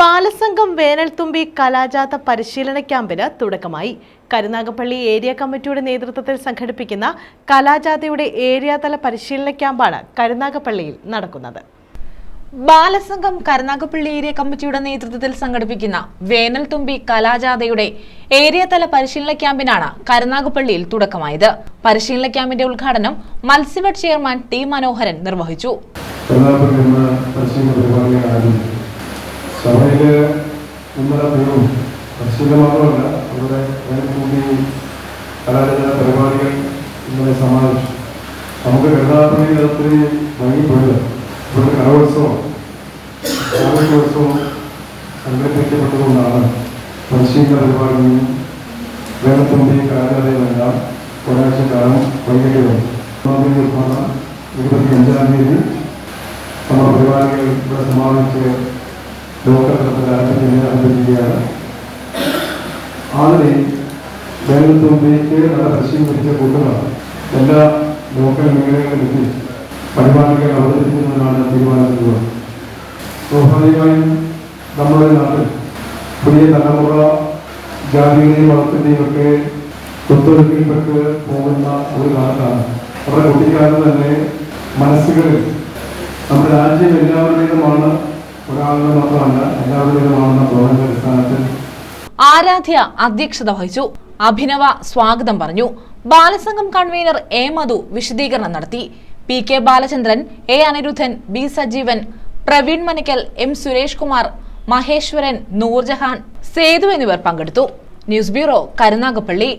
ബാലസംഘം വേനൽത്തുമ്പി കലാജാഥ പരിശീലന ക്യാമ്പിന് തുടക്കമായി. കരുനാഗപ്പള്ളി ഏരിയ കമ്മിറ്റിയുടെ നേതൃത്വത്തിൽ സംഘടിപ്പിക്കുന്ന കലാജാഥയുടെ ഏരിയാതല പരിശീലന ക്യാമ്പാണ് കരുനാഗപ്പള്ളിയിൽ നടക്കുന്നത്. ബാലസംഘം കരുനാഗപ്പള്ളി ഏരിയ കമ്മിറ്റിയുടെ നേതൃത്വത്തിൽ സംഘടിപ്പിക്കുന്ന വേനൽത്തുമ്പി കലാജാഥയുടെ ഏരിയാതല പരിശീലന ക്യാമ്പിനാണ് കരുനാഗപ്പള്ളിയിൽ തുടക്കമായത്. പരിശീലന ക്യാമ്പിന്റെ ഉദ്ഘാടനം മത്സ്യഫെഡ് ചെയർമാൻ ടി മനോഹരൻ നിർവഹിച്ചു. സഭയിലെ ഉന്നതവും പരിശീലനം മാത്രമല്ല അവരുടെ കലാലയ പരിപാടികൾ ഇന്നലെ സമാപിച്ചു. നമുക്ക് കരുനാഗപ്പള്ളി ഒത്തിരി ഭംഗിപ്പോയത് ഇവരുടെ കലോത്സവം സംഘടിപ്പിക്കപ്പെട്ടതുകൊണ്ടാണ് പരിശീലന പരിപാടിയും വേനൽത്തുമ്പി കലാലയമെല്ലാം ഒരാഴ്ചക്കാലം വൈകിട്ട് 25-ാം തീയതി നമ്മുടെ പരിപാടികൾ ഇവിടെ സമാപിച്ച് ലോകതലത്തിൽ ആരംഭിക്കുകയാണ്. ആദ്യം വേനൽത്തുമ്പിക്ക് നല്ല പരിശീലനം ലഭിച്ച കൂട്ടുകാർ എല്ലാ ലോക്കൽ മേഖലകളിലെത്തി പരിപാടികൾ അവതരിപ്പിക്കുന്നതിനാണ് തീരുമാനിക്കുന്നത്. സ്വാഭാവികമായും നമ്മുടെ നാട്ടിൽ പുതിയ തലമുറ ജാതിയുടെയും മതത്തിൻ്റെയും ഒക്കെ ഒത്തൊരുക്കിൽപ്പെട്ട് പോകുന്ന ഒരു കാലത്താണ്. അവരുടെ കുട്ടിക്കാലത്ത് തന്നെ മനസ്സുകളിൽ നമ്മുടെ രാജ്യം എല്ലാവരുടേതുമാണ്, ഒരാളുടെ മാത്രമല്ല എല്ലാവരുടേതുമാണെന്ന തോന്നലിന്റെ അടിസ്ഥാനത്തിൽ ആരാധ്യ അധ്യക്ഷത വഹിച്ചു. അഭിനവ സ്വാഗതം പറഞ്ഞു. ബാലസംഘം കൺവീനർ എ മധു വിശദീകരണം നടത്തി. P K Balachandran, A Aniruddhan, B Sajeevan, Praveen Manakkal, M Suresh Kumar, Maheshwaran, Noorjahan, Sethu എന്നിവർ പങ്കെടുത്തു. News bureau, Karunagappally.